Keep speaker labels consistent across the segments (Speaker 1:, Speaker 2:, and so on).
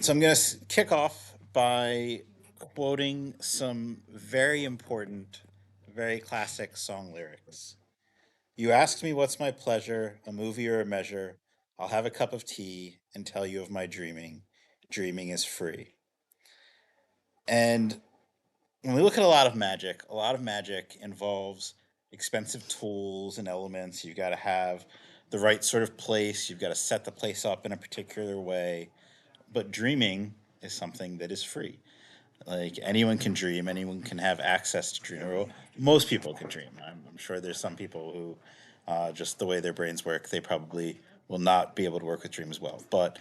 Speaker 1: So I'm going to kick off by quoting some very important, very classic song lyrics. You asked me what's my pleasure, a movie or a measure. I'll have a cup of tea and tell you of my dreaming. Dreaming is free. And when we look at a lot of magic involves expensive tools and elements. You've got to have the right sort of place. You've got to set the place up in a particular way. But dreaming is something that is free. Like anyone can dream, anyone can have access to dream. Or most people can dream. I'm sure there's some people who, just the way their brains work, they probably will not be able to work with dreams well. But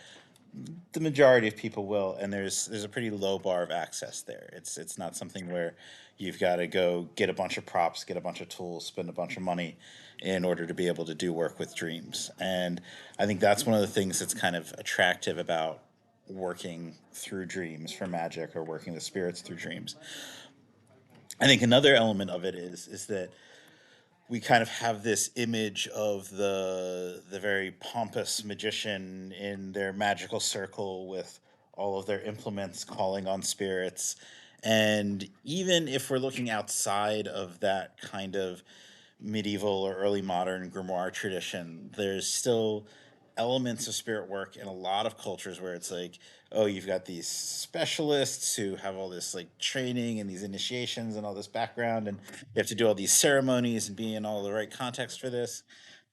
Speaker 1: the majority of people will, and there's a pretty low bar of access there. It's not something where you've got to go get a bunch of props, get a bunch of tools, spend a bunch of money in order to be able to do work with dreams. And I think that's one of the things that's kind of attractive about working through dreams for magic or working with spirits through dreams. I think another element of it is that we kind of have this image of the very pompous magician in their magical circle with all of their implements calling on spirits. And even if we're looking outside of that kind of medieval or early modern grimoire tradition, there's still elements of spirit work in a lot of cultures where it's like, oh, you've got these specialists who have all this like training and these initiations and all this background, and you have to do all these ceremonies and be in all the right context for this.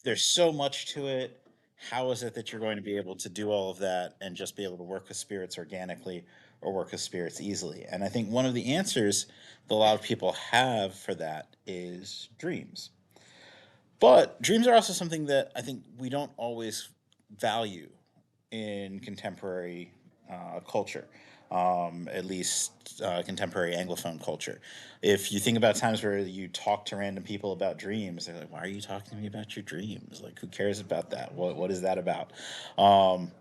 Speaker 1: There's so much to it. How is it that you're going to be able to do all of that and just be able to work with spirits organically or work with spirits easily? And I think one of the answers that a lot of people have for that is dreams. But dreams are also something that I think we don't always value in contemporary culture, at least contemporary Anglophone culture. If you think about times where you talk to random people about dreams, they're like, "Why are you talking to me about your dreams? Like, who cares about that? What is that about?" Um,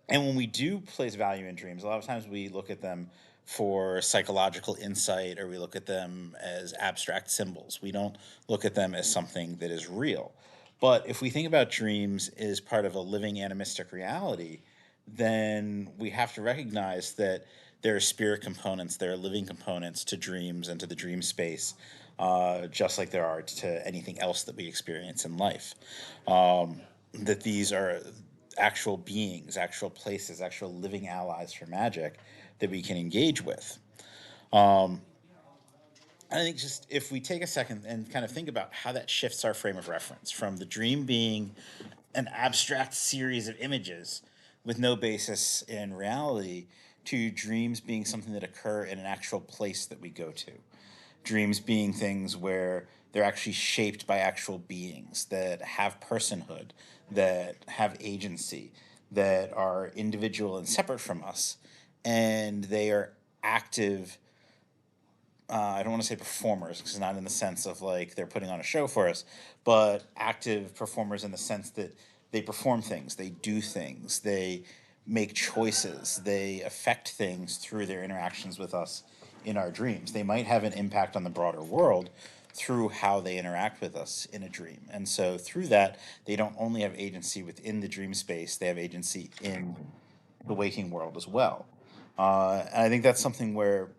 Speaker 1: and when we do place value in dreams, a lot of times we look at them for psychological insight or we look at them as abstract symbols. We don't look at them as something that is real. But if we think about dreams as part of a living animistic reality, then we have to recognize that there are spirit components, there are living components to dreams and to the dream space, just like there are to anything else that we experience in life. That these are actual beings, actual places, actual living allies for magic that we can engage with. I think just if we take a second and kind of think about how that shifts our frame of reference from the dream being an abstract series of images with no basis in reality to dreams being something that occur in an actual place that we go to. Dreams being things where they're actually shaped by actual beings that have personhood, that have agency, that are individual and separate from us, and they are active. I don't want to say performers because it's not in the sense of like they're putting on a show for us, but active performers in the sense that they perform things, they do things, they make choices, they affect things through their interactions with us in our dreams. They might have an impact on the broader world through how they interact with us in a dream. And so through that, they don't only have agency within the dream space, they have agency in the waking world as well. And I think that's something where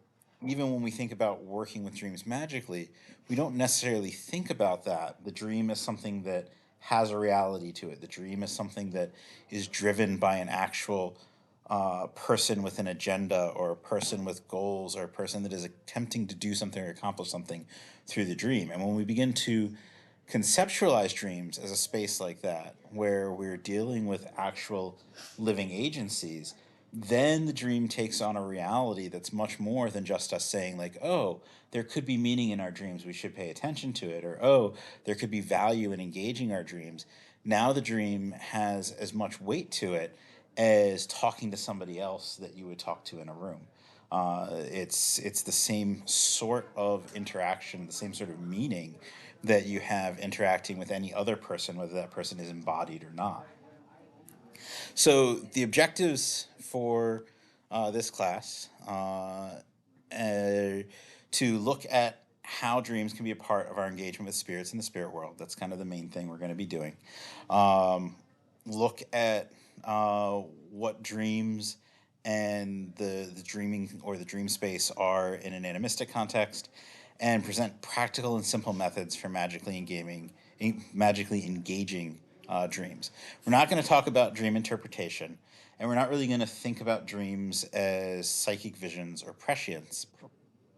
Speaker 1: even when we think about working with dreams magically, we don't necessarily think about that. The dream is something that has a reality to it. The dream is something that is driven by an actual person with an agenda or a person with goals or a person that is attempting to do something or accomplish something through the dream. And when we begin to conceptualize dreams as a space like that, where we're dealing with actual living agencies, then the dream takes on a reality that's much more than just us saying, like, oh, there could be meaning in our dreams, we should pay attention to it, or oh, there could be value in engaging our dreams. Now the dream has as much weight to it as talking to somebody else that you would talk to in a room. It's the same sort of interaction, the same sort of meaning that you have interacting with any other person, whether that person is embodied or not. So the objectives for this class to look at how dreams can be a part of our engagement with spirits in the spirit world. That's kind of the main thing we're going to be doing. Um, Look at what dreams and the dreaming or the dream space are in an animistic context and present practical and simple methods for magically engaging dreams. We're not going to talk about dream interpretation, and we're not really going to think about dreams as psychic visions or prescience,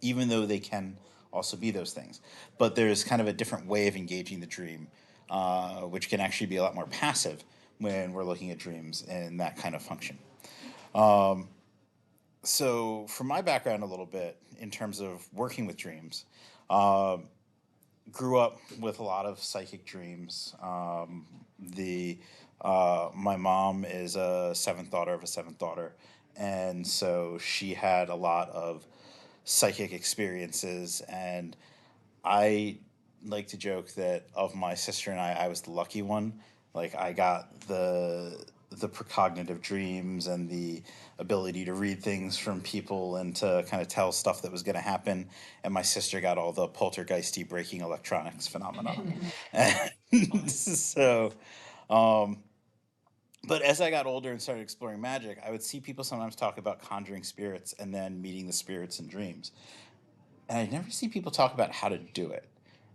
Speaker 1: even though they can also be those things. But there's kind of a different way of engaging the dream, which can actually be a lot more passive when we're looking at dreams in that kind of function. So, from my background, a little bit in terms of working with dreams, uh, grew up with a lot of psychic dreams. The My mom is a seventh daughter of a seventh daughter, and so she had a lot of psychic experiences. And I like to joke that of my sister and I was the lucky one. Like I got the precognitive dreams and the ability to read things from people and to kind of tell stuff that was going to happen. And my sister got all the poltergeisty breaking electronics phenomenon. And so, um, but as I got older and started exploring magic, I would see people sometimes talk about conjuring spirits and then meeting the spirits in dreams. And I never see people talk about how to do it.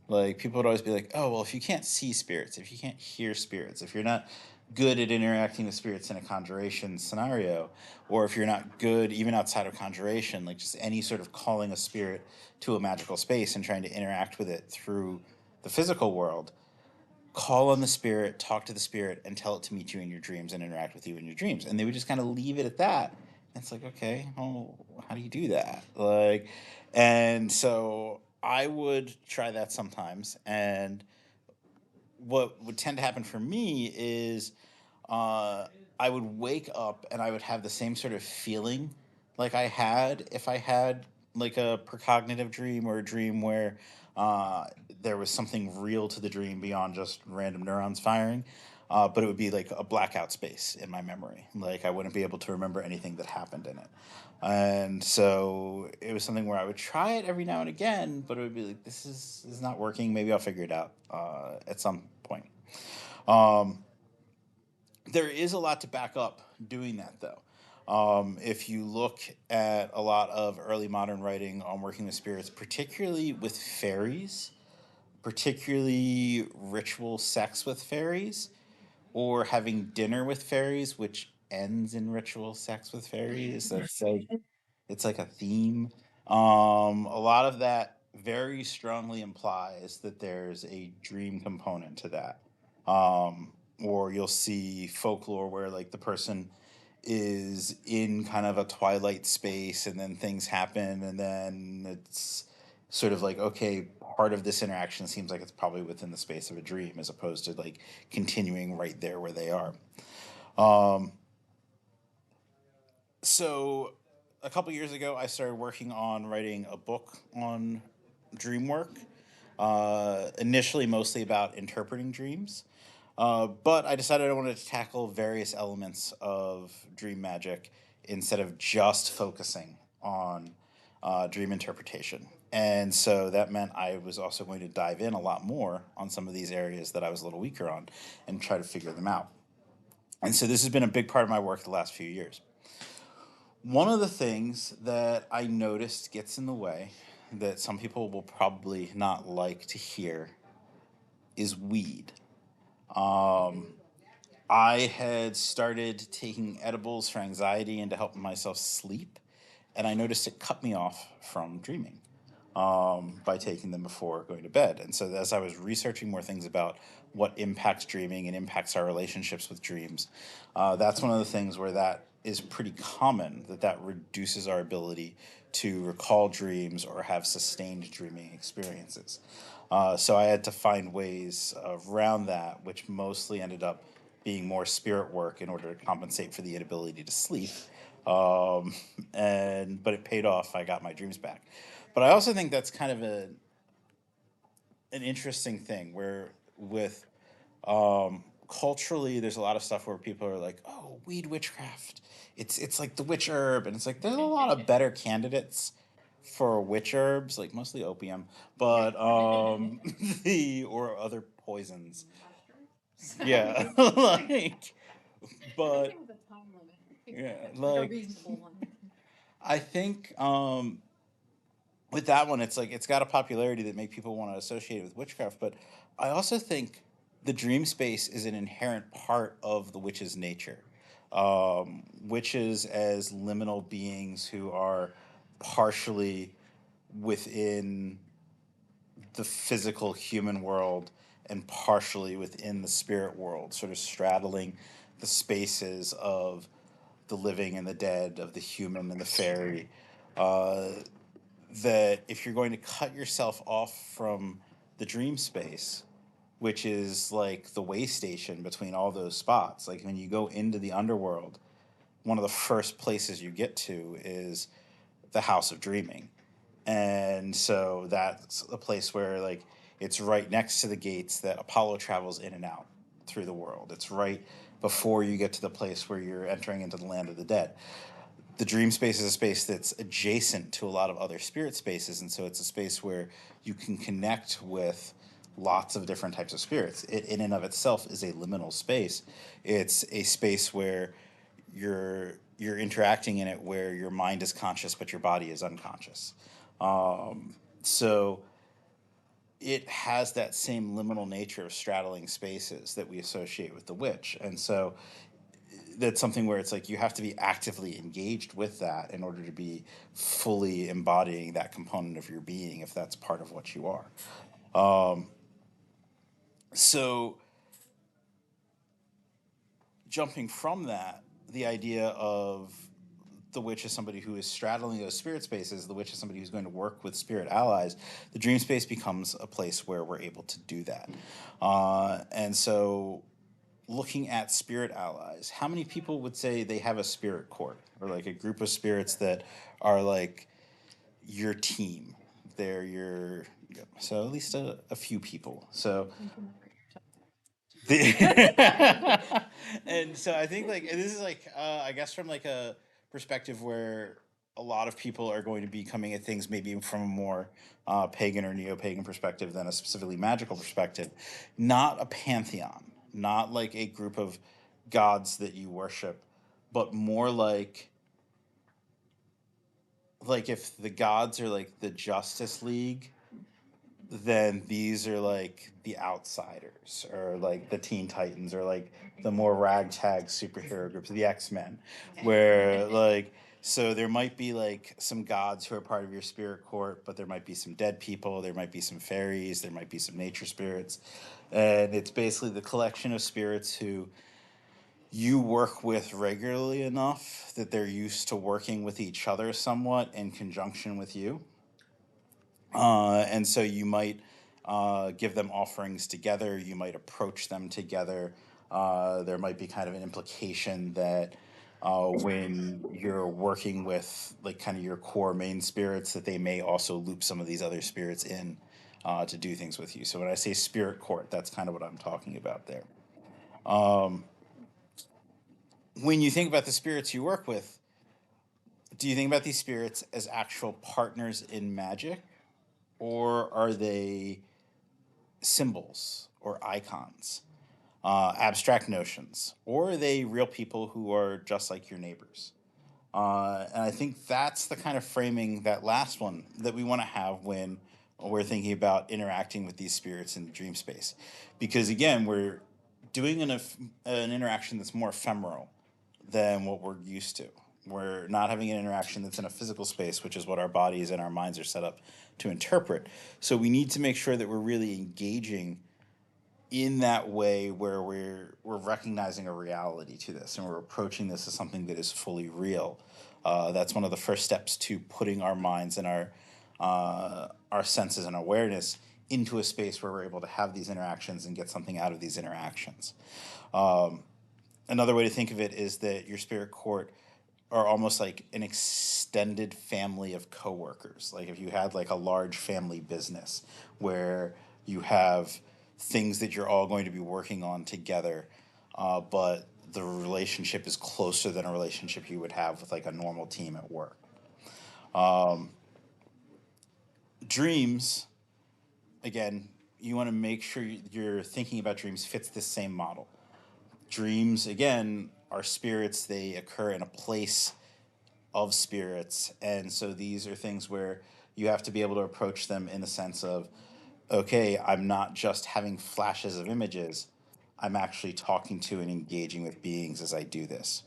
Speaker 1: Like people would always be like, "Oh, well, if you can't see spirits, if you can't hear spirits, if you're not good at interacting with spirits in a conjuration scenario, or if you're not good even outside of conjuration, like just any sort of calling a spirit to a magical space and trying to interact with it through the physical world, call on the spirit, talk to the spirit, and tell it to meet you in your dreams and interact with you in your dreams." And they would just kind of leave it at that. And it's like, okay, well, how do you do that? Like, and so I would try that sometimes. And what would tend to happen for me is uh, I would wake up and I would have the same sort of feeling like I had if I had like a precognitive dream or a dream where uh, there was something real to the dream beyond just random neurons firing. But it would be like a blackout space in my memory. Like I wouldn't be able to remember anything that happened in it. And so it was something where I would try it every now and again, but it would be like, this is not working. Maybe I'll figure it out at some point. Um, there is a lot to back up doing that, though. If you look at a lot of early modern writing on working with spirits, particularly with fairies, particularly ritual sex with fairies, or having dinner with fairies, which ends in ritual sex with fairies, that's like it's like a theme. A lot of that very strongly implies that there's a dream component to that. Or you'll see folklore where like the person is in kind of a twilight space and then things happen and then it's sort of like okay, part of this interaction seems like it's probably within the space of a dream as opposed to like continuing right there where they are. Um, so a couple years ago, I started working on writing a book on dream work. Initially, mostly about interpreting dreams, but I decided I wanted to tackle various elements of dream magic instead of just focusing on dream interpretation. And so that meant I was also going to dive in a lot more on some of these areas that I was a little weaker on and try to figure them out. And so this has been a big part of my work the last few years. One of the things that I noticed gets in the way that some people will probably not like to hear is weed. Um, I had started taking edibles for anxiety and to help myself sleep, and I noticed it cut me off from dreaming by taking them before going to bed. And so, as I was researching more things about what impacts dreaming and impacts our relationships with dreams, that's one of the things where that is pretty common that that reduces our ability to recall dreams or have sustained dreaming experiences. So I had to find ways around that, which mostly ended up being more spirit work in order to compensate for the inability to sleep. Um, and but it paid off. I got my dreams back. But I also think that's kind of an interesting thing where with culturally there's a lot of stuff where people are like, oh, weed witchcraft. It's like the witch herb, and it's like there's a lot of better candidates for witch herbs, like mostly opium, but the or other poisons. Yeah, like but. Yeah, like I think with that one, it's like it's got a popularity that make people want to associate it with witchcraft. But I also think the dream space is an inherent part of the witch's nature. Witches as liminal beings who are partially within the physical human world and partially within the spirit world, sort of straddling the spaces of the living and the dead, of the human and the fairy. Uh, that if you're going to cut yourself off from the dream space, which is like the way station between all those spots, like when you go into the underworld, one of the first places you get to is the House of Dreaming. And so that's a place where like it's right next to the gates that Apollo travels in and out through the world. It's right before you get to the place where you're entering into the land of the dead. The dream space is a space that's adjacent to a lot of other spirit spaces, and so it's a space where you can connect with lots of different types of spirits. It in and of itself is a liminal space. It's a space where you're interacting in it where your mind is conscious but your body is unconscious. So it has that same liminal nature of straddling spaces that we associate with the witch. And so that's something where it's like you have to be actively engaged with that in order to be fully embodying that component of your being if that's part of what you are. So jumping from that, the idea of the witch is somebody who is straddling those spirit spaces, the witch is somebody who's going to work with spirit allies, the dream space becomes a place where we're able to do that. And so looking at spirit allies, how many people would say they have a spirit court or like a group of spirits that are like your team? They're your, so at least a few people. So and so I think like this is like I guess from like a perspective where a lot of people are going to be coming at things maybe from a more pagan or neo-pagan perspective than a specifically magical perspective. Not a pantheon, not like a group of gods that you worship, but more like if the gods are like the Justice League, then these are like the outsiders or like the Teen Titans or like the more ragtag superhero groups, the X-Men, where like so there might be like some gods who are part of your spirit court, but there might be some dead people, there might be some fairies, there might be some nature spirits, and it's basically the collection of spirits who you work with regularly enough that they're used to working with each other somewhat in conjunction with you. And so you might give them offerings together. You might approach them together. There might be kind of an implication that when you're working with like kind of your core main spirits, that they may also loop some of these other spirits in to do things with you. So when I say spirit court, that's kind of what I'm talking about there. When you think about the spirits you work with, do you think about these spirits as actual partners in magic, or are they symbols or icons, abstract notions, or are they real people who are just like your neighbors? And I think that's the kind of framing, that last one, that we want to have when we're thinking about interacting with these spirits in the dream space. Because again, we're doing an interaction that's more ephemeral than what we're used to. We're not having an interaction that's in a physical space, which is what our bodies and our minds are set up to interpret. So we need to make sure that we're really engaging in that way where we're recognizing a reality to this and we're approaching this as something that is fully real. That's one of the first steps to putting our minds and our senses and awareness into a space where we're able to have these interactions and get something out of these interactions. Another way to think of it is that your spirit court are almost like an extended family of coworkers. Like if you had like a large family business where you have things that you're all going to be working on together, but the relationship is closer than a relationship you would have with like a normal team at work. Dreams, again, you want to make sure you're thinking about dreams fits this same model. Dreams, again, are spirits. They occur in a place of spirits, and so these are things where you have to be able to approach them in the sense of, okay, I'm not just having flashes of images. I'm actually talking to and engaging with beings as I do this.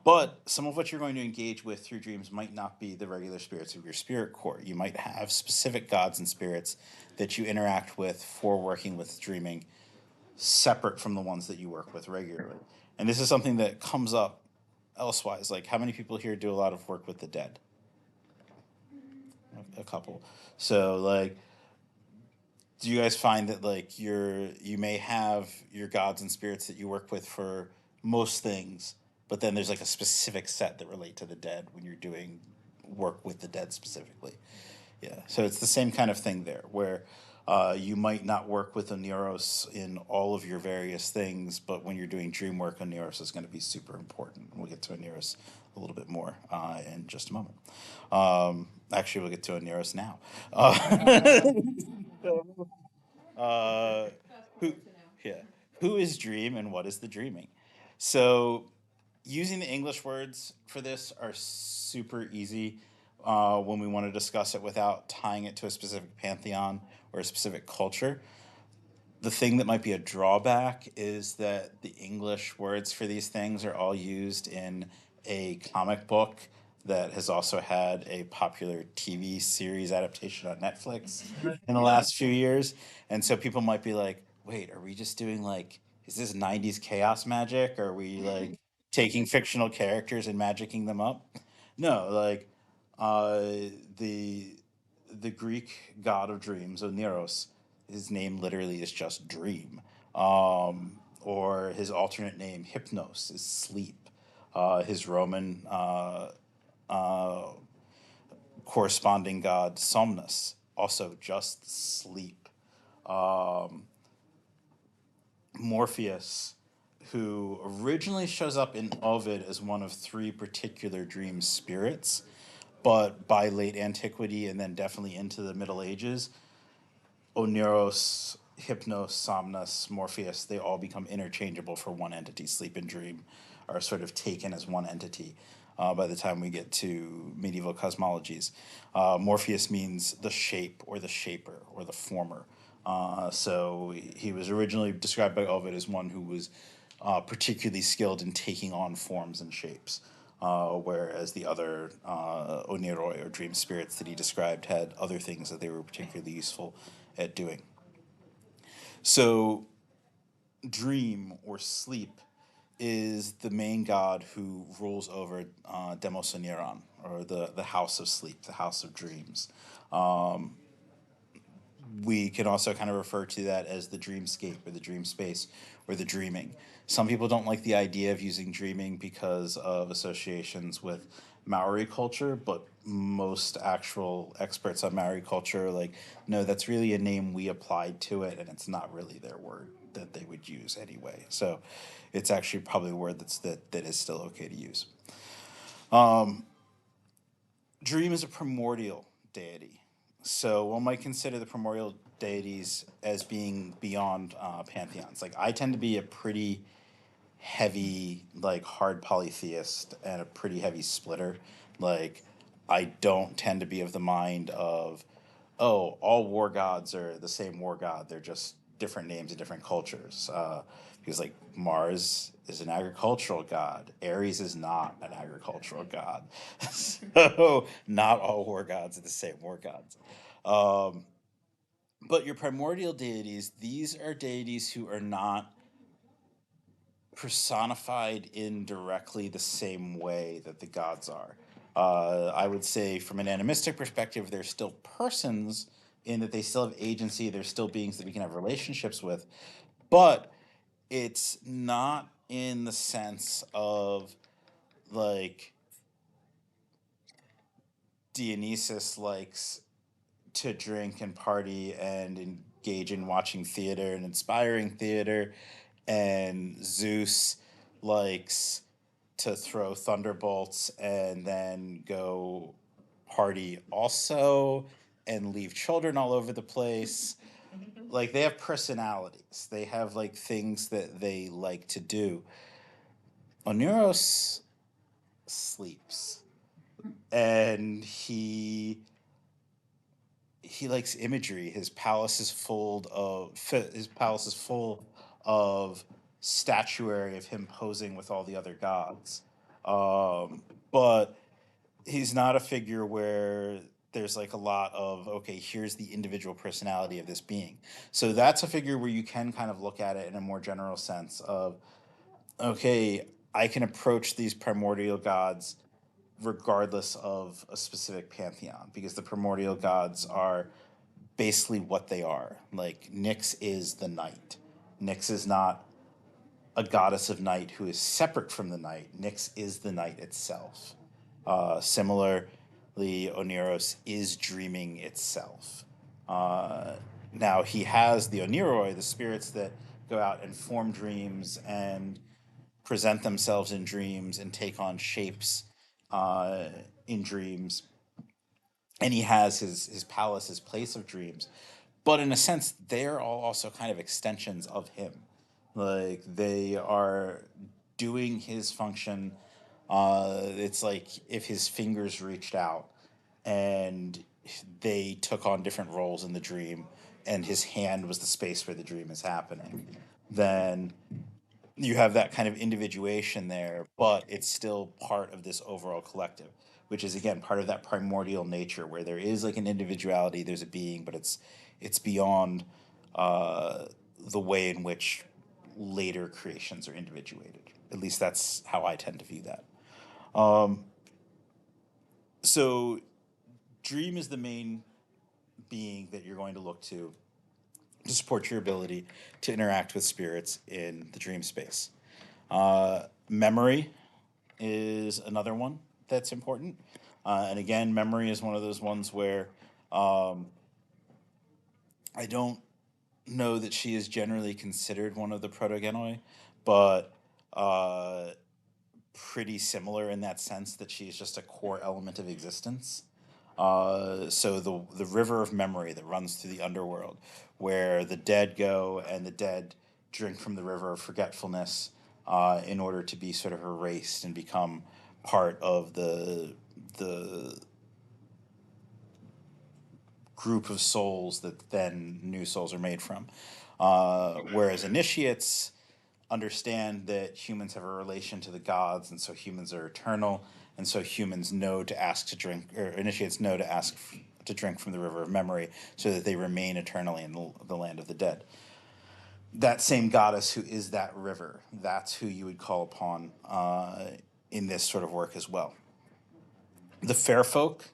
Speaker 1: But some of what you're going to engage with through dreams might not be the regular spirits of your spirit core. You might have specific gods and spirits that you interact with for working with dreaming, separate from the ones that you work with regularly. And this is something that comes up elsewise. Like, how many people here do a lot of work with the dead? A couple. So, like, do you guys find that like you may have your gods and spirits that you work with for most things, but then there's like a specific set that relate to the dead when you're doing work with the dead specifically? Yeah, so it's the same kind of thing there, where you might not work with Oneros in all of your various things, but when you're doing dream work, Oneros is going to be super important. We'll get to Oneros a little bit more in just a moment. Actually, we'll get to Oneros now. Uh, who, yeah, who is dream and what is the dreaming? So, using the English words for this are super easy when we want to discuss it without tying it to a specific pantheon or a specific culture. The thing that might be a drawback is that the English words for these things are all used in a comic book that has also had a popular TV series adaptation on Netflix in the last few years. And so people might be like, wait, are we just doing like, is this 90s chaos magic? Are we like taking fictional characters and magicking them up? No, like uh, the the Greek god of dreams, Oneros, his name literally is just dream. Or his alternate name, Hypnos, is sleep. His Roman uh, corresponding god, Somnus, also just sleep. Um, Morpheus, who originally shows up in Ovid as one of three particular dream spirits, but by late antiquity and then definitely into the Middle Ages, Oneros, Hypnos, Somnus, Morpheus, they all become interchangeable for one entity. Sleep and dream are sort of taken as one entity by the time we get to medieval cosmologies. Morpheus means the shape or the shaper or the former. So he was originally described by Ovid as one who was particularly skilled in taking on forms and shapes. Whereas the other Oneiroi or dream spirits that he described had other things that they were particularly useful at doing. So, dream or sleep is the main god who rules over Demosoniran, or the house of sleep, the house of dreams. We can also kind of refer to that as the dreamscape or the dream space or the dreaming. Some people don't like the idea of using dreaming because of associations with Maori culture, but most actual experts on Maori culture are like, no, that's really a name we applied to it, and it's not really their word that they would use anyway. So it's actually probably a word that is still okay to use. Dream is a primordial deity. So one might consider the primordial deities as being beyond pantheons. Like, I tend to be a pretty heavy, like, hard polytheist and a pretty heavy splitter. Like, I don't tend to be of the mind of, oh, all war gods are the same war god. They're just different names in different cultures. Because, like, Mars is an agricultural god. Ares is not an agricultural god. So not all war gods are the same war gods. Um, but your primordial deities, these are deities who are not personified in directly the same way that the gods are. I would say, from an animistic perspective, they're still persons in that they still have agency. They're still beings that we can have relationships with, but it's not in the sense of like Dionysus likes to drink and party and engage in watching theater and inspiring theater, and Zeus likes to throw thunderbolts and then go party also and leave children all over the place. like they have personalities. They have like things that they like to do. Oneros sleeps, and he likes imagery. His palace is full of statuary of him posing with all the other gods. But he's not a figure where there's like a lot of, okay, here's the individual personality of this being. So that's a figure where you can kind of look at it in a more general sense of, okay, I can approach these primordial gods regardless of a specific pantheon, because the primordial gods are basically what they are. Like Nyx is the night. Nyx is not a goddess of night who is separate from the night. Nyx is the night itself. Similarly, Oneros is dreaming itself. Uh, Now he has the Oneroi, the spirits that go out and form dreams and present themselves in dreams and take on shapes uh, in dreams. And he has his palace, his place of dreams. But in a sense, they're all also kind of extensions of him. Like they are doing his function. It's like if his fingers reached out and they took on different roles in the dream, and his hand was the space where the dream is happening, then you have that kind of individuation there, but it's still part of this overall collective, which is again part of that primordial nature where there is like an individuality, there's a being, but it's beyond uh, the way in which later creations are individuated. At least that's how I tend to view that. Um, so, Dream is the main being that you're going to look to support your ability to interact with spirits in the dream space. Memory is another one that's important. And again, memory is one of those ones where um, I don't know that she is generally considered one of the protogenoi, but uh, pretty similar in that sense that she is just a core element of existence. So the river of memory that runs through the underworld, where the dead go and the dead drink from the river of forgetfulness in order to be sort of erased and become part of the group of souls that then new souls are made from. Whereas initiates understand that humans have a relation to the gods, and so humans are eternal, and so humans know to ask to drink, or initiates know to ask to drink from the river of memory, so that they remain eternally in the land of the dead. That same goddess who is that river, that's who you would call upon in this sort of work as well. The fair folk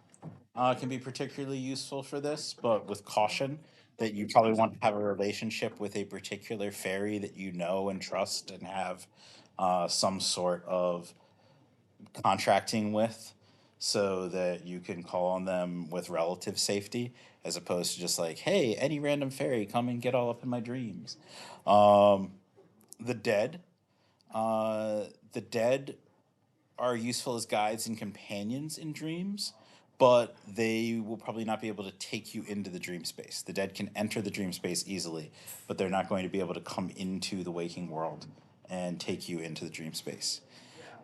Speaker 1: can be particularly useful for this, but with caution that you probably want to have a relationship with a particular fairy that you know and trust and have some sort of contracting with, so that you can call on them with relative safety, as opposed to just like, hey, any random fairy, come and get all up in my dreams. Um, the dead. The dead are useful as guides and companions in dreams, but they will probably not be able to take you into the dream space. The dead can enter the dream space easily, but they're not going to be able to come into the waking world and take you into the dream space.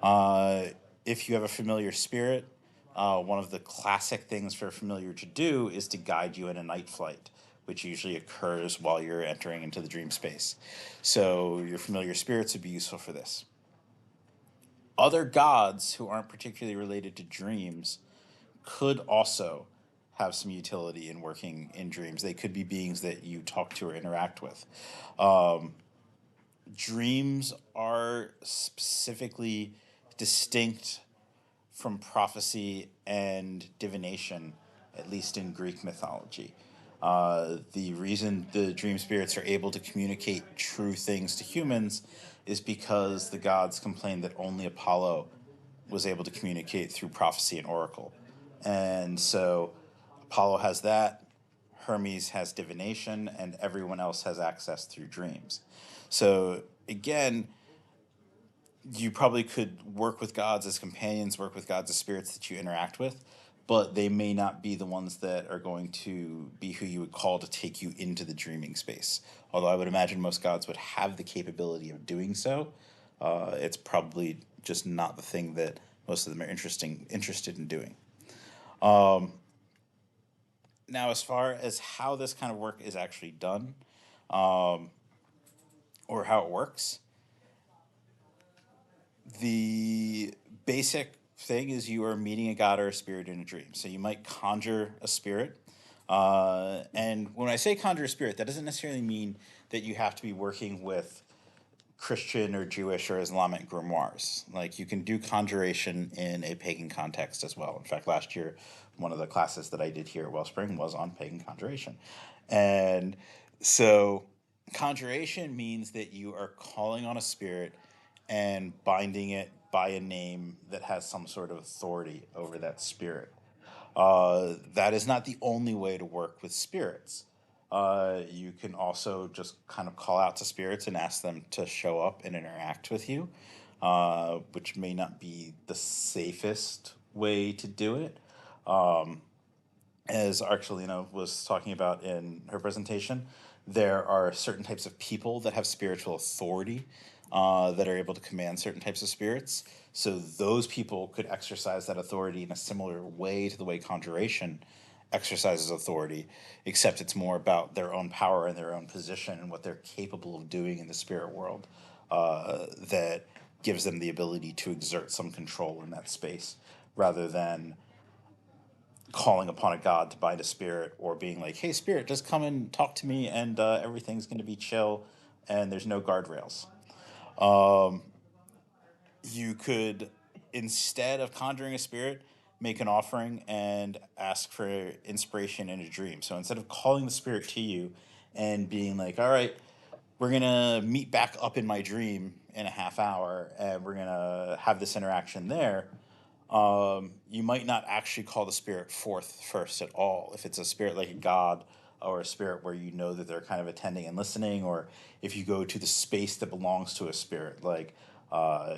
Speaker 1: Uh, if you have a familiar spirit, one of the classic things for a familiar to do is to guide you in a night flight, which usually occurs while you're entering into the dream space. So your familiar spirits would be useful for this. Other gods who aren't particularly related to dreams could also have some utility in working in dreams. They could be beings that you talk to or interact with. Um, Dreams are specifically distinct from prophecy and divination, at least in Greek mythology. The reason the dream spirits are able to communicate true things to humans is because the gods complained that only Apollo was able to communicate through prophecy and oracle. And so Apollo has that, Hermes has divination, and everyone else has access through dreams. So again, you probably could work with gods as companions, work with gods as spirits that you interact with, but they may not be the ones that are going to be who you would call to take you into the dreaming space. Although I would imagine most gods would have the capability of doing so, it's probably just not the thing that most of them are interested in doing. Now, as far as how this kind of work is actually done, or how it works, the basic thing is you are meeting a god or a spirit in a dream. So you might conjure a spirit. And when I say conjure a spirit, that doesn't necessarily mean that you have to be working with Christian or Jewish or Islamic grimoires. Like you can do conjuration in a pagan context as well. In fact, last year, one of the classes that I did here at Wellspring was on pagan conjuration. And so conjuration means that you are calling on a spirit and binding it by a name that has some sort of authority over that spirit. That is not the only way to work with spirits. You can also just kind of call out to spirits and ask them to show up and interact with you, which may not be the safest way to do it. As Archelina was talking about in her presentation, there are certain types of people that have spiritual authority that are able to command certain types of spirits. So those people could exercise that authority in a similar way to the way conjuration exercises authority, except it's more about their own power and their own position and what they're capable of doing in the spirit world that gives them the ability to exert some control in that space rather than calling upon a god to bind a spirit or being like, hey, spirit, just come and talk to me and everything's going to be chill and there's no guardrails. You could, instead of conjuring a spirit, make an offering and ask for inspiration in a dream. So instead of calling the spirit to you and being like, all right, we're going to meet back up in my dream in a half hour and we're going to have this interaction there, you might not actually call the spirit forth first at all. If it's a spirit like a god or a spirit where you know that they're kind of attending and listening, or if you go to the space that belongs to a spirit, like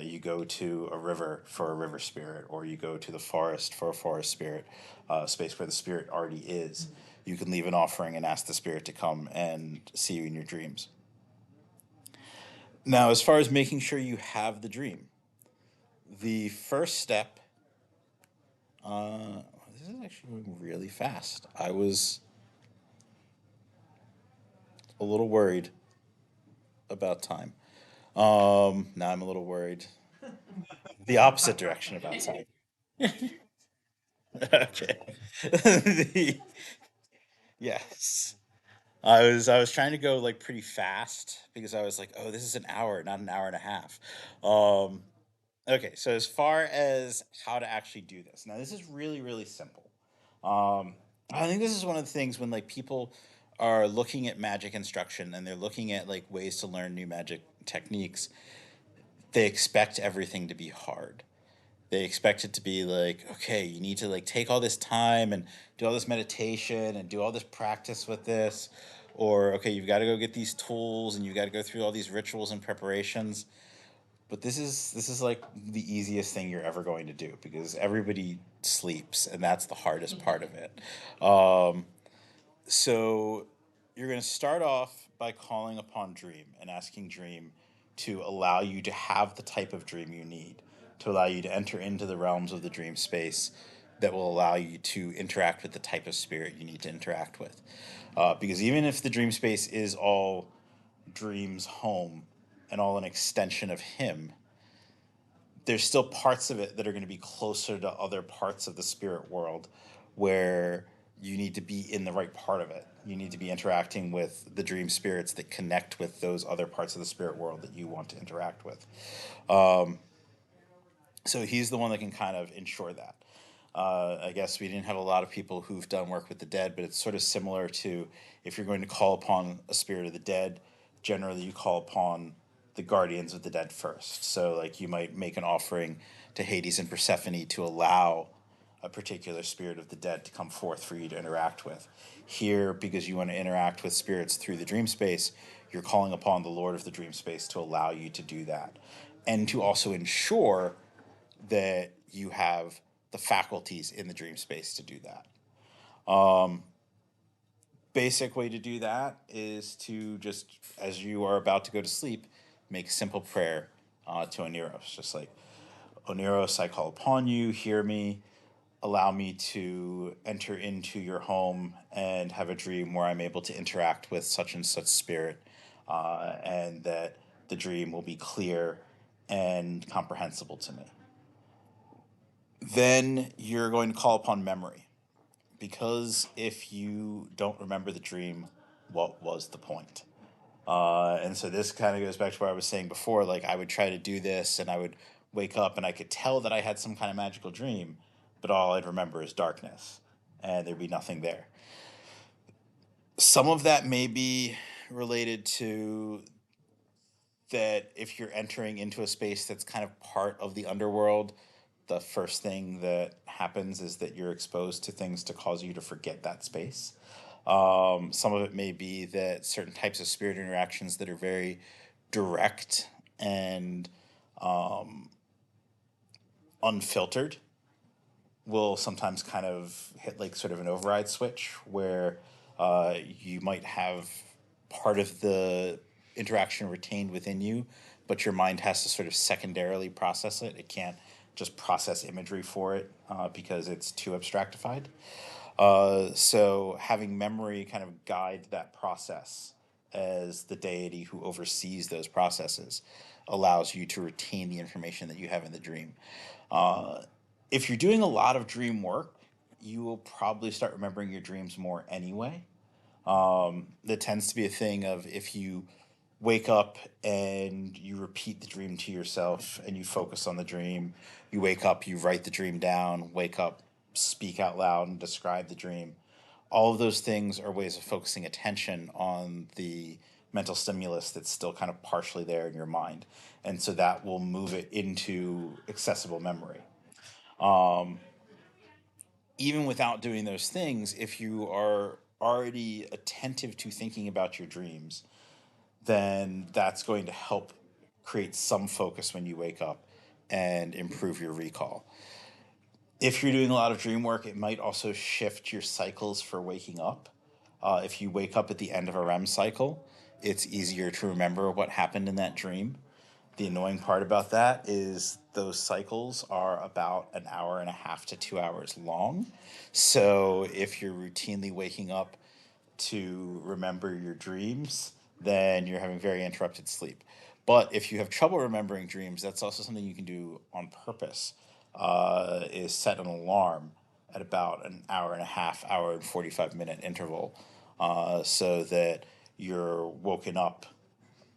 Speaker 1: you go to a river for a river spirit, or you go to the forest for a forest spirit, space where the spirit already is, you can leave an offering and ask the spirit to come and see you in your dreams. Now, as far as making sure you have the dream, the first step. This is actually going really fast. I was a little worried about time. Now I'm a little worried the opposite direction about time. Okay. The- yes. I was trying to go like pretty fast because I was like, oh, this is an hour, not an hour and a half. Um, okay, so as far as how to actually do this, now this is really simple. Um, I think this is one of the things when like people are looking at magic instruction and they're looking at like ways to learn new magic techniques, they expect everything to be hard. They expect it to be like, okay, you need to like take all this time and do all this meditation and do all this practice with this, or okay, you've got to go get these tools and you've got to go through all these rituals and preparations. But this is like the easiest thing you're ever going to do because everybody sleeps and that's the hardest part of it. Um, so you're going to start off by calling upon Dream and asking Dream to allow you to have the type of dream you need, to allow you to enter into the realms of the dream space that will allow you to interact with the type of spirit you need to interact with. Because even if the dream space is all Dream's home and all an extension of him, there's still parts of it that are going to be closer to other parts of the spirit world where you need to be in the right part of it. You need to be interacting with the dream spirits that connect with those other parts of the spirit world that you want to interact with. So he's the one that can kind of ensure that. I guess we didn't have a lot of people who've done work with the dead, but it's sort of similar to if you're going to call upon a spirit of the dead, generally you call upon the guardians of the dead first. So, like, you might make an offering to Hades and Persephone to allow a particular spirit of the dead to come forth for you to interact with. Here, because you want to interact with spirits through the dream space, you're calling upon the Lord of the dream space to allow you to do that. And to also ensure that you have the faculties in the dream space to do that. Um, Basic way to do that is to just, as you are about to go to sleep, make a simple prayer to Oneros, just like, Oneros, I call upon you, hear me, allow me to enter into your home and have a dream where I'm able to interact with such and such spirit, and that the dream will be clear and comprehensible to me. Then you're going to call upon memory, because if you don't remember the dream, what was the point? And so this kind of goes back to what I was saying before. Like, I would try to do this and I would wake up and I could tell that I had some kind of magical dream, but all I'd remember is darkness and there'd be nothing there. Some of that may be related to that if you're entering into a space that's kind of part of the underworld, the first thing that happens is that you're exposed to things to cause you to forget that space. Some of it may be that certain types of spirit interactions that are very direct and unfiltered will sometimes kind of hit like sort of an override switch where you might have part of the interaction retained within you, but your mind has to sort of secondarily process it. It can't just process imagery for it because it's too abstractified. So having memory kind of guide that process as the deity who oversees those processes allows you to retain the information that you have in the dream. If you're doing a lot of dream work, you will probably start remembering your dreams more anyway. That tends to be a thing of, if you wake up and you repeat the dream to yourself and you focus on the dream, you wake up, you write the dream down, wake up, speak out loud and describe the dream. All of those things are ways of focusing attention on the mental stimulus that's still kind of partially there in your mind. And so that will move it into accessible memory. Even without doing those things, if you are already attentive to thinking about your dreams, then that's going to help create some focus when you wake up and improve your recall. If you're doing a lot of dream work, it might also shift your cycles for waking up. If you wake up at the end of a REM cycle, it's easier to remember what happened in that dream. The annoying part about that is those cycles are about an hour and a half to 2 hours long. So if you're routinely waking up to remember your dreams, then you're having very interrupted sleep. But if you have trouble remembering dreams, that's also something you can do on purpose. Is set an alarm at about an hour and a half, hour and 45-minute interval, so that you're woken up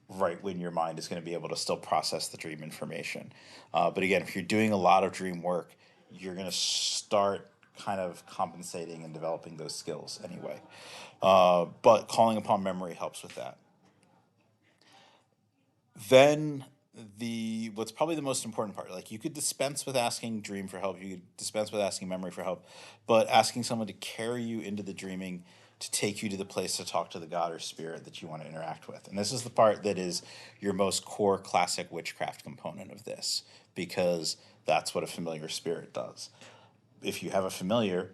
Speaker 1: right when your mind is going to be able to still process the dream information. But again, if you're doing a lot of dream work, you're going to start kind of compensating and developing those skills anyway. But calling upon memory helps with that. Then the what's probably the most important part, like, you could dispense with asking dream for help, you could dispense with asking memory for help, but asking someone to carry you into the dreaming, to take you to the place to talk to the god or spirit that you want to interact with. And this is the part that is your most core classic witchcraft component of this, because that's what a familiar spirit does. If you have a familiar,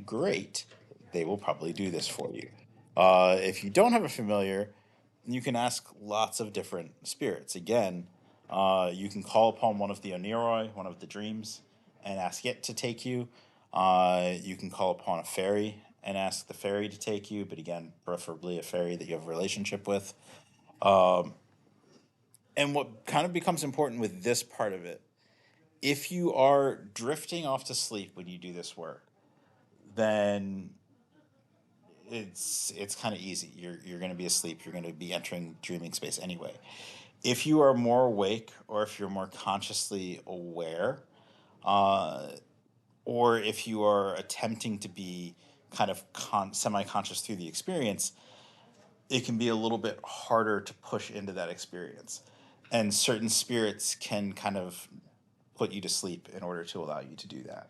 Speaker 1: great, they will probably do this for you. If you don't have a familiar, you can ask lots of different spirits. Again, you can call upon one of the Oneroi, one of the dreams, and ask it to take you. You can call upon a fairy and ask the fairy to take you, but again, preferably a fairy that you have a relationship with. And what kind of becomes important with this part of it, if you are drifting off to sleep when you do this work, then it's kind of easy. You're going to be asleep. You're going to be entering dreaming space anyway. If you are more awake, or if you're more consciously aware, or if you are attempting to be kind of semi-conscious through the experience, it can be a little bit harder to push into that experience. And certain spirits can kind of put you to sleep in order to allow you to do that.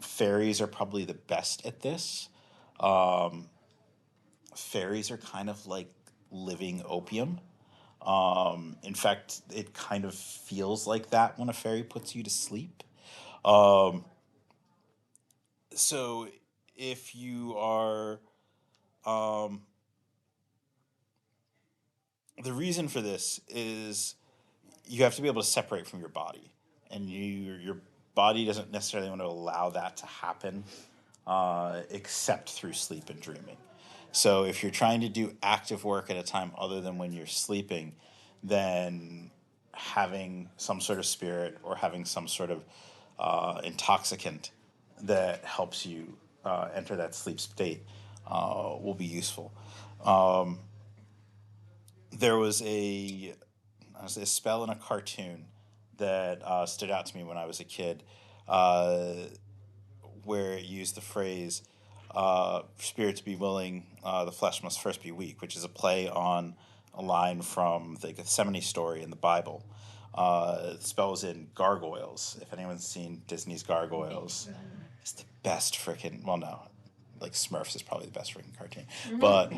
Speaker 1: Fairies are probably the best at this. Fairies are kind of like living opium. In fact, it kind of feels like that when a fairy puts you to sleep. So if you are, um, the reason for this is you have to be able to separate from your body, and your body doesn't necessarily want to allow that to happen, except through sleep and dreaming. So if you're trying to do active work at a time other than when you're sleeping, then having some sort of spirit or having some sort of intoxicant that helps you enter that sleep state will be useful. There was a spell in a cartoon that stood out to me when I was a kid, uh, where it used the phrase, "Spirit to be willing, the flesh must first be weak," which is a play on a line from the Gethsemane story in the Bible. The spell was in Gargoyles. If anyone's seen Disney's Gargoyles, it's the best freaking. Well, no, like Smurfs is probably the best freaking cartoon, but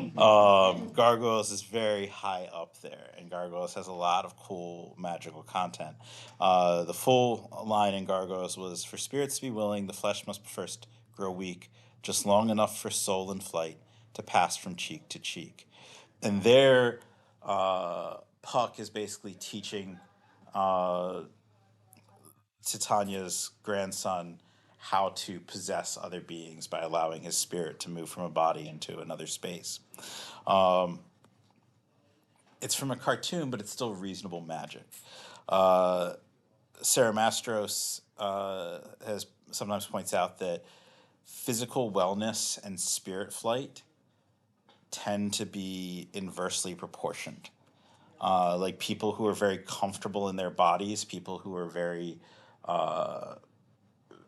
Speaker 1: Gargoyles is very high up there, and Gargoyles has a lot of cool magical content. The full line in Gargoyles was, "For spirits to be willing, the flesh must first grow weak, just long enough for soul in flight to pass from cheek to cheek." And there, Puck is basically teaching uh, Titania's grandson how to possess other beings by allowing his spirit to move from a body into another space. It's from a cartoon, but it's still reasonable magic. Uh, Sarah Mastros has sometimes points out that physical wellness and spirit flight tend to be inversely proportioned. Like people who are very comfortable in their bodies, people who are very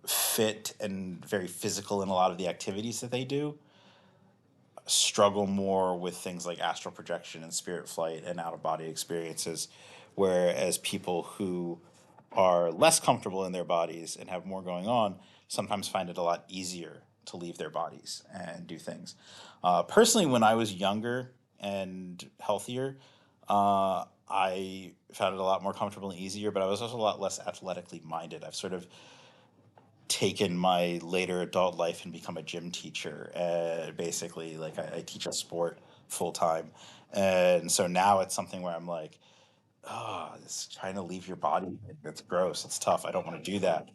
Speaker 1: fit and very physical in a lot of the activities that they do, struggle more with things like astral projection and spirit flight and out of body experiences, whereas people who are less comfortable in their bodies and have more going on sometimes find it a lot easier to leave their bodies and do things. Personally, when I was younger and healthier, I found it a lot more comfortable and easier, but I was also a lot less athletically minded. I've sort of taken my later adult life and become a gym teacher. Basically, like I teach a sport full time, and so now it's something where I'm like, oh, this trying to leave your body. It's gross. It's tough. I don't want to do that.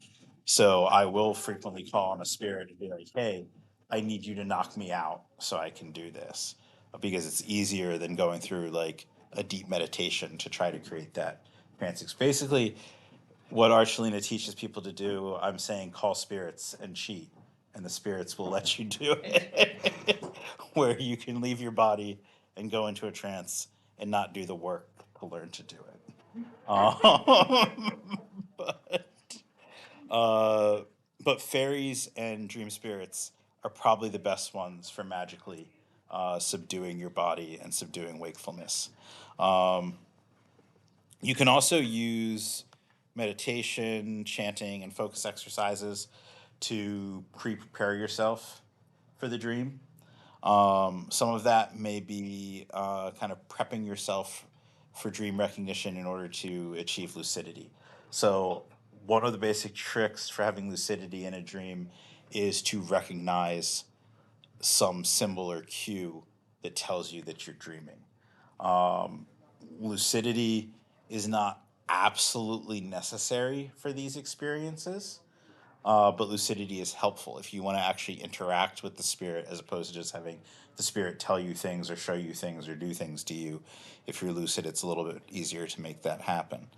Speaker 1: So I will frequently call on a spirit and be like, hey, I need you to knock me out so I can do this, because it's easier than going through like a deep meditation to try to create that trance. Basically, what Archelina teaches people to do, I'm saying call spirits and cheat, and the spirits will let you do it. Where you can leave your body and go into a trance and not do the work to learn to do it. But, uh, but fairies and dream spirits are probably the best ones for magically subduing your body and subduing wakefulness. Um, you can also use meditation, chanting, and focus exercises to prepare yourself for the dream. Some of that may be kind of prepping yourself for dream recognition in order to achieve lucidity. So, one of the basic tricks for having lucidity in a dream is to recognize some symbol or cue that tells you that you're dreaming. Lucidity is not absolutely necessary for these experiences, but lucidity is helpful if you want to actually interact with the spirit as opposed to just having the spirit tell you things or show you things or do things to you. If you're lucid, it's a little bit easier to make that happen.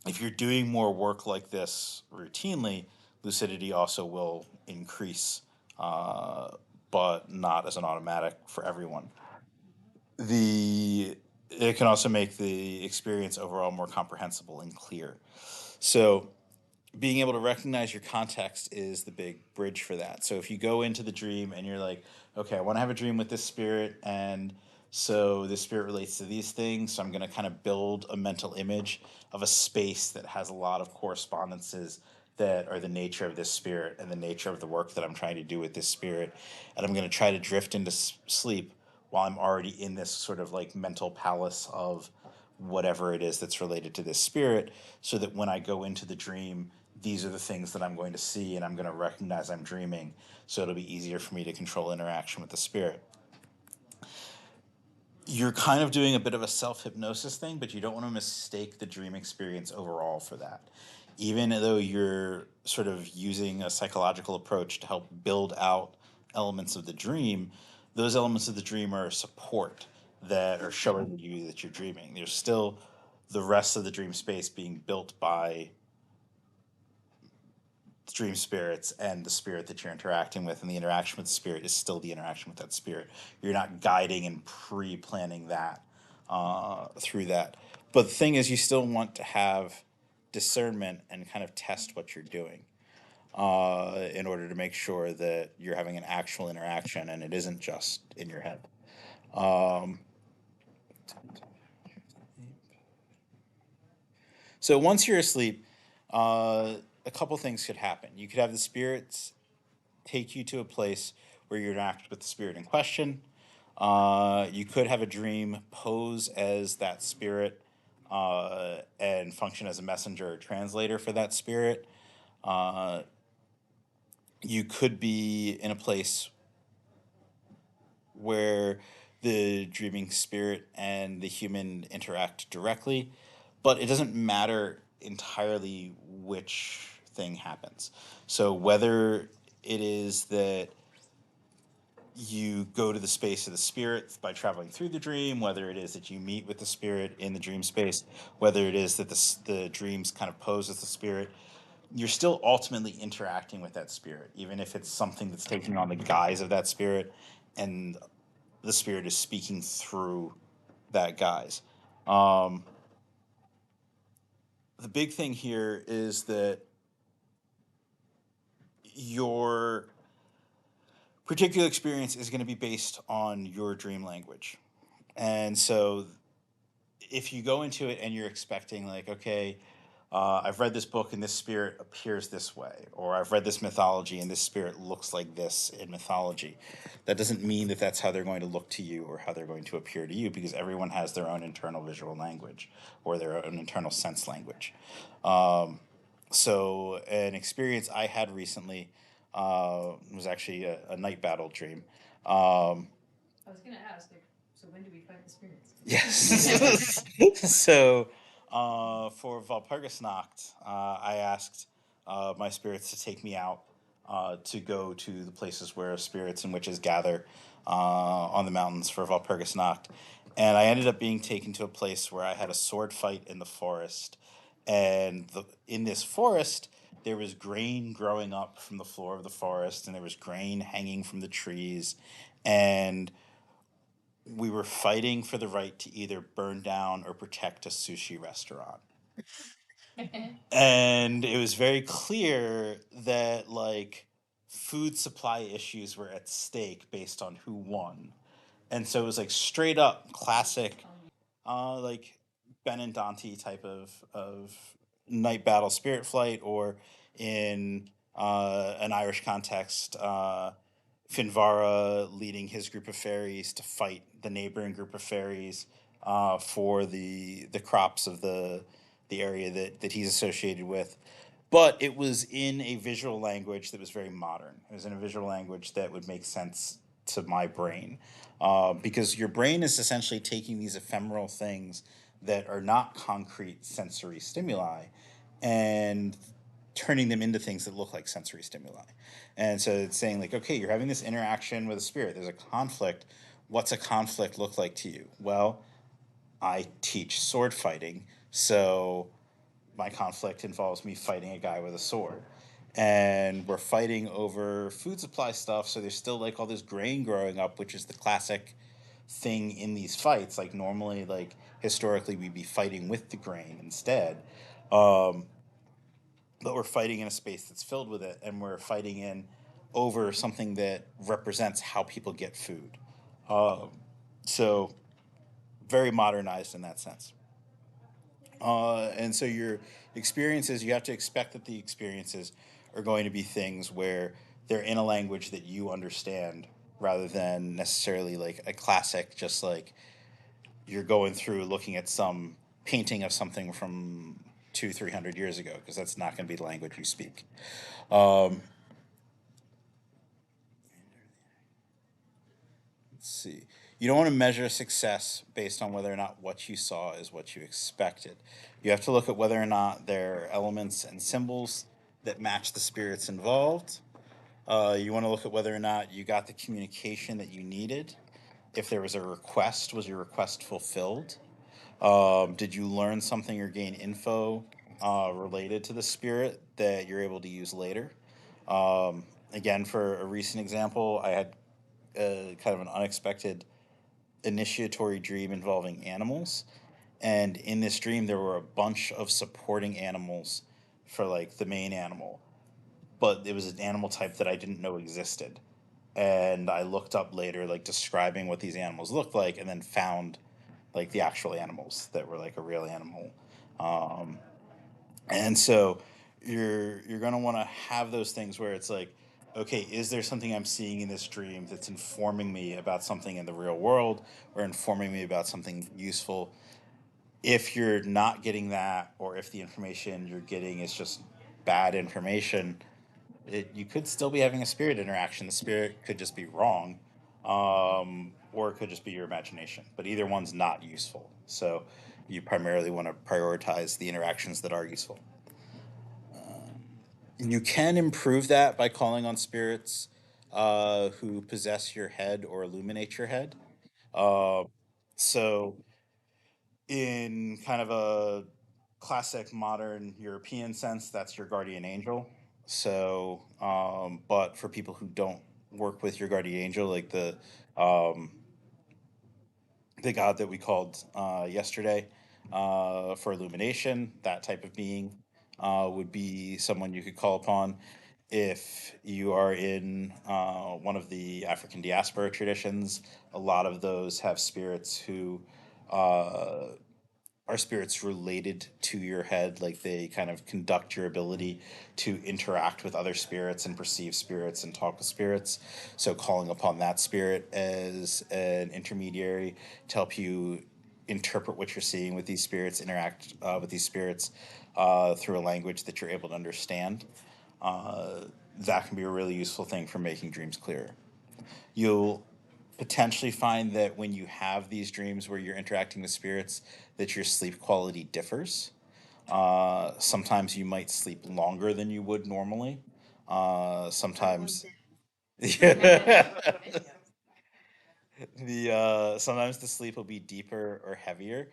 Speaker 1: If you're doing more work like this routinely, lucidity also will increase, uh, but not as an automatic for everyone. The It can also make the experience overall more comprehensible and clear. So being able to recognize your context is the big bridge for that. So if you go into the dream and you're like, okay, I want to have a dream with this spirit, and so this spirit relates to these things, so I'm going to kind of build a mental image of a space that has a lot of correspondences that are the nature of this spirit and the nature of the work that I'm trying to do with this spirit. And I'm going to try to drift into sleep while I'm already in this sort of like mental palace of whatever it is that's related to this spirit, so that when I go into the dream, these are the things that I'm going to see, and I'm going to recognize I'm dreaming, so it'll be easier for me to control interaction with the spirit. You're kind of doing a bit of a self hypnosis thing, but you don't want to mistake the dream experience overall for that. Even though you're sort of using a psychological approach to help build out elements of the dream, those elements of the dream are support that are showing you that you're dreaming. There's still the rest of the dream space being built by dream spirits and the spirit that you're interacting with, and the interaction with the spirit is still the interaction with that spirit. You're not guiding and pre-planning that through that. But the thing is, you still want to have discernment and kind of test what you're doing in order to make sure that you're having an actual interaction and it isn't just in your head. Um, so once you're asleep, a couple things could happen. You could have the spirits take you to a place where you interact with the spirit in question. You could have a dream pose as that spirit and function as a messenger or translator for that spirit. Uh, you could be in a place where the dreaming spirit and the human interact directly, but it doesn't matter entirely which thing happens. So whether it is that you go to the space of the spirit by traveling through the dream, whether it is that you meet with the spirit in the dream space, whether it is that the dreams kind of pose as the spirit, you're still ultimately interacting with that spirit, even if it's something that's taking on the guise of that spirit and the spirit is speaking through that guise. Um, the big thing here is that your particular experience is going to be based on your dream language. And so if you go into it and you're expecting like, okay, I've read this book and this spirit appears this way, or I've read this mythology and this spirit looks like this in mythology, that doesn't mean that that's how they're going to look to you or how they're going to appear to you, because everyone has their own internal visual language or their own internal sense language. So an experience I had recently was actually a night battle dream. I was gonna ask, like, so when do we find the spirits? Yes. So, for Valpargasnacht, I asked my spirits to take me out to go to the places where spirits and witches gather on the mountains for Valpargasnacht. And I ended up being taken to a place where I had a sword fight in the forest. And in this forest, there was grain growing up from the floor of the forest, and there was grain hanging from the trees. And we were fighting for the right to either burn down or protect a sushi restaurant. And it was very clear that like food supply issues were at stake based on who won. And so it was like straight up classic like Ben and Dante type of night battle spirit flight, or in an Irish context, Finvara leading his group of fairies to fight the neighboring group of fairies for the crops of the area that he's associated with. But it was in a visual language that was very modern. It was in a visual language that would make sense to my brain, because your brain is essentially taking these ephemeral things that are not concrete sensory stimuli and turning them into things that look like sensory stimuli. And so it's saying like, okay, you're having this interaction with a spirit. There's a conflict. What's a conflict look like to you? Well, I teach sword fighting, so my conflict involves me fighting a guy with a sword. And we're fighting over food supply stuff, so there's still like all this grain growing up, which is the classic thing in these fights. Like normally, like historically, we'd be fighting with the grain instead. Um, but we're fighting in a space that's filled with it, and we're fighting in over something that represents how people get food. Um, so very modernized in that sense. And so your experiences, you have to expect that the experiences are going to be things where they're in a language that you understand rather than necessarily like a classic, just like you're going through looking at some painting of something from two, 300 years ago, because that's not going to be the language you speak. Um, let's see. You don't want to measure success based on whether or not what you saw is what you expected. You have to look at whether or not there are elements and symbols that match the spirits involved. You want to look at whether or not you got the communication that you needed. If there was a request, was your request fulfilled? Did you learn something or gain info related to the spirit that you're able to use later? Again, for a recent example, I had kind of an unexpected initiatory dream involving animals. And in this dream, there were a bunch of supporting animals for like the main animal, but it was an animal type that I didn't know existed. And I looked up later, like describing what these animals looked like, and then found like the actual animals that were like a real animal. Um, and so you're gonna want to have those things where it's like, okay, is there something I'm seeing in this dream that's informing me about something in the real world or informing me about something useful? If you're not getting that, or if the information you're getting is just bad information, you could still be having a spirit interaction. The spirit could just be wrong, or it could just be your imagination. But either one's not useful. So you primarily want to prioritize the interactions that are useful. You can improve that by calling on spirits who possess your head or illuminate your head. Uh, so, in kind of a classic modern European sense, that's your guardian angel. So, but for people who don't work with your guardian angel, like um, the god that we called yesterday for illumination, that type of being would be someone you could call upon. If you are in one of the African diaspora traditions, a lot of those have spirits who uh, are spirits related to your head, like they kind of conduct your ability to interact with other spirits and perceive spirits and talk with spirits. So calling upon that spirit as an intermediary to help you interpret what you're seeing with these spirits, interact with these spirits through a language that you're able to understand, uh, that can be a really useful thing for making dreams clearer. You'll potentially find that when you have these dreams where you're interacting with spirits, that your sleep quality differs. Sometimes you might sleep longer than you would normally. Sometimes, yeah. Sometimes the sleep will be deeper or heavier,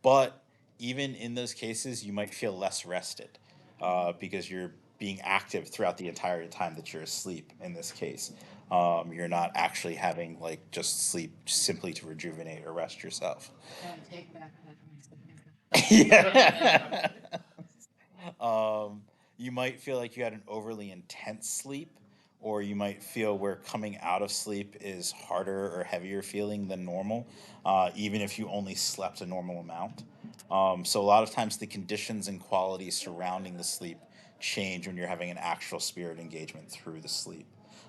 Speaker 1: but even in those cases, you might feel less rested because you're being active throughout the entire time that you're asleep. In this case, you're not actually having like just sleep simply to rejuvenate or rest yourself. Yeah. Um, you might feel like you had an overly intense sleep, or you might feel where coming out of sleep is harder or heavier feeling than normal, even if you only slept a normal amount. So, a lot of times, the conditions and qualities surrounding the sleep change when you're having an actual spirit engagement through the sleep.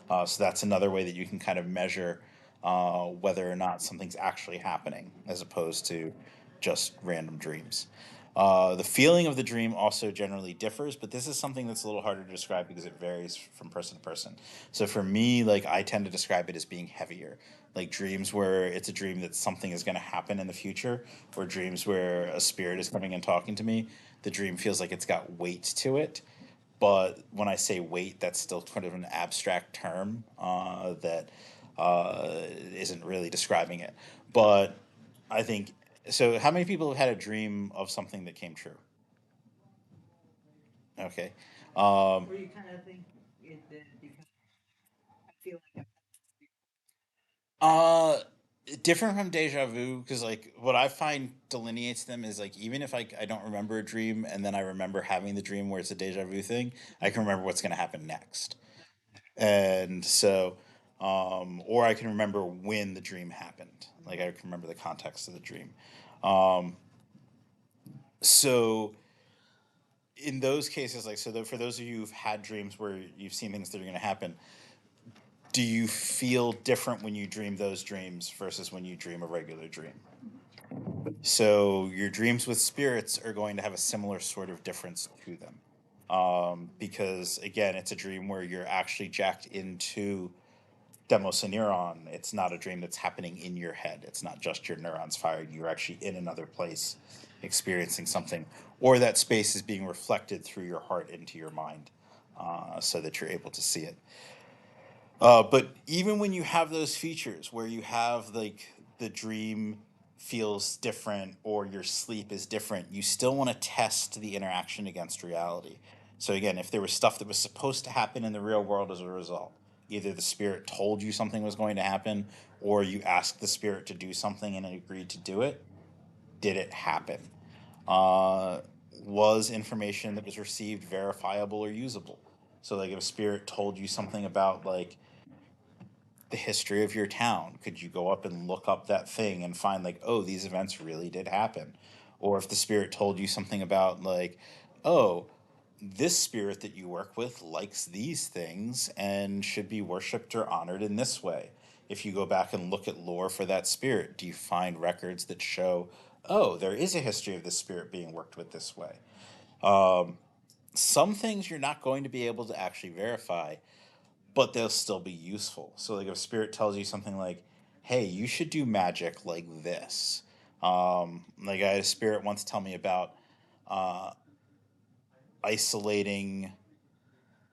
Speaker 1: So, that's another way that you can kind of measure whether or not something's actually happening as opposed to just random dreams. The feeling of the dream also generally differs, but this is something that's a little harder to describe because it varies from person to person. So for me, like I tend to describe it as being heavier, like dreams where it's a dream that something is going to happen in the future, or dreams where a spirit is coming and talking to me. The dream feels like it's got weight to it, but when I say weight, that's still kind of an abstract term that isn't really describing it. But I think so. How many people have had a dream of something that came true? Okay. Um, uh, Different from deja vu because like what I find delineates them is like even if I don't remember a dream and then I remember having the dream where it's a deja vu thing, I can remember what's going to happen next. And so or I can remember when the dream happened, like I can remember the context of the dream. um so in those cases, like for those of you who've had dreams where you've seen things that are going to happen, do you feel different when you dream those dreams versus when you dream a regular dream? So your dreams with spirits are going to have a similar sort of difference to them. Because again, it's a dream where you're actually jacked into demos a neuron. It's not a dream that's happening in your head. It's not just your neurons firing. You're actually in another place experiencing something, or that space is being reflected through your heart into your mind, so that you're able to see it. But even when you have those features where you have like the dream feels different or your sleep is different, you still want to test the interaction against reality. So again, if there was stuff that was supposed to happen in the real world as a result, either the spirit told you something was going to happen or you asked the spirit to do something and it agreed to do it, did it happen? Uh, was information that was received verifiable or usable? So like if a spirit told you something about like the history of your town, could you go up and look up that thing and find like, oh, these events really did happen? Or if the spirit told you something about like, oh, this spirit that you work with likes these things and should be worshipped or honored in this way. If you go back and look at lore for that spirit, do you find records that show, oh, there is a history of this spirit being worked with this way? Some things you're not going to be able to actually verify, but they'll still be useful. So, like, if spirit tells you something like, "Hey, you should do magic like this," like I had a spirit once tell me about uh, isolating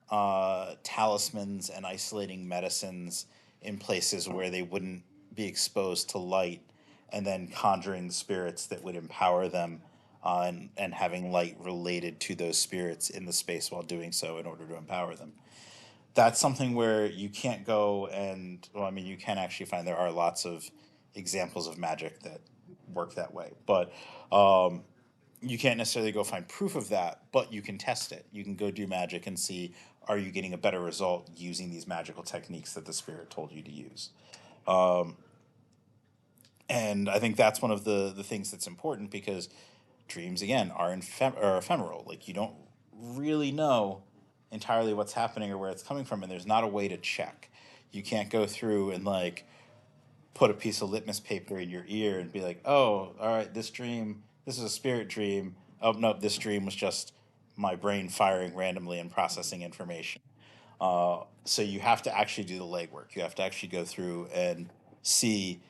Speaker 1: talismans and isolating medicines in places where they wouldn't be exposed to light, and then conjuring the spirits that would empower them, and having light related to those spirits in the space while doing so in order to empower them. That's something where you can't go and, well, I mean, you can actually find there are lots of examples of magic that work that way, but you can't necessarily go find proof of that, but you can test it. You can go do magic and see, are you getting a better result using these magical techniques that the spirit told you to use. And I think that's one of the things that's important, because dreams again are ephemeral. Like you don't really know entirely what's happening or where it's coming from, and there's not a way to check. You can't go through and like put a piece of litmus paper in your ear and be like, oh, all right, this is a spirit dream. Oh no, this dream was just my brain firing randomly and processing information. So you have to actually do the legwork. You have to actually go through and see,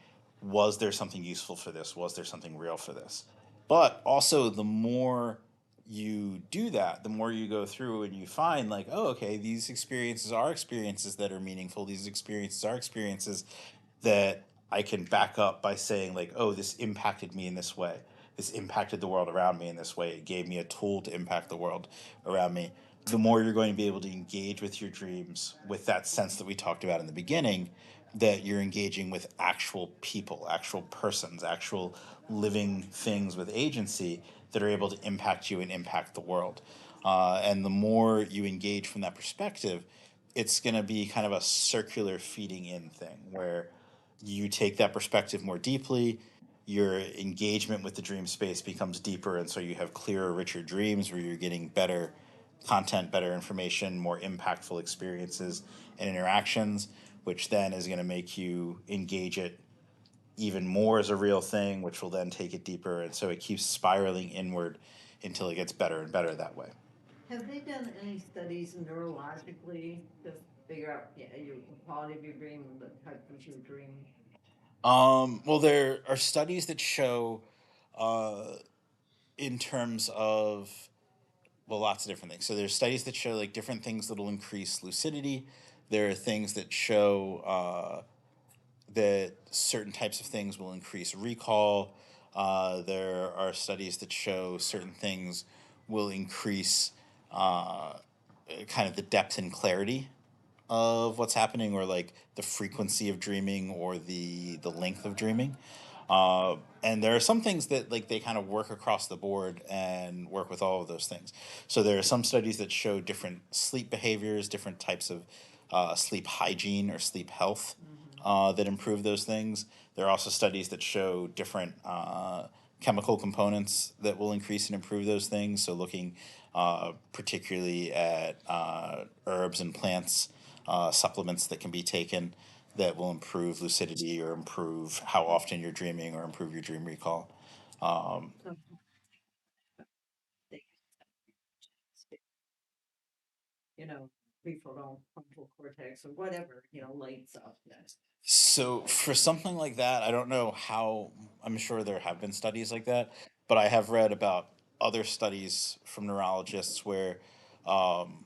Speaker 1: was there something useful for this? Was there something real for this? But also, the more you do that, the more you go through and you find, like, oh, okay, these experiences are experiences that are meaningful. These experiences are experiences that I can back up by saying, like, oh, this impacted me in this way. This impacted the world around me in this way. It gave me a tool to impact the world around me. The more you're going to be able to engage with your dreams with that sense that we talked about in the beginning, that you're engaging with actual people, actual persons, actual living things with agency that are able to impact you and impact the world. And the more you engage from that perspective, it's going to be kind of a circular feeding in thing where you take that perspective more deeply, your engagement with the dream space becomes deeper, and so you have clearer, richer dreams where you're getting better content, better information, more impactful experiences and interactions, which then is going to make you engage it even more as a real thing, which will then take it deeper. And so it keeps spiraling inward until it gets better and better that way.
Speaker 2: Have they done any studies neurologically to figure out, yeah, your the quality of your dream and the type of your dream?
Speaker 1: Well, there are studies that show, uh, in terms of, well, lots of different things. So there's studies that show like different things that'll increase lucidity. There are things that show that certain types of things will increase recall. There are studies that show certain things will increase uh, kind of the depth and clarity of what's happening, or like the frequency of dreaming or the length of dreaming. And there are some things that like they kind of work across the board and work with all of those things. So there are some studies that show different sleep behaviors, different types of sleep hygiene or sleep health, that improve those things. There are also studies that show different chemical components that will increase and improve those things. So looking particularly at herbs and plants, supplements that can be taken that will improve lucidity or improve how often you're dreaming or improve your dream recall.
Speaker 2: So they, prefrontal frontal cortex or whatever, lights up. That.
Speaker 1: So for something like that, I don't know how. I'm sure there have been studies like that, but I have read about other studies from neurologists where um,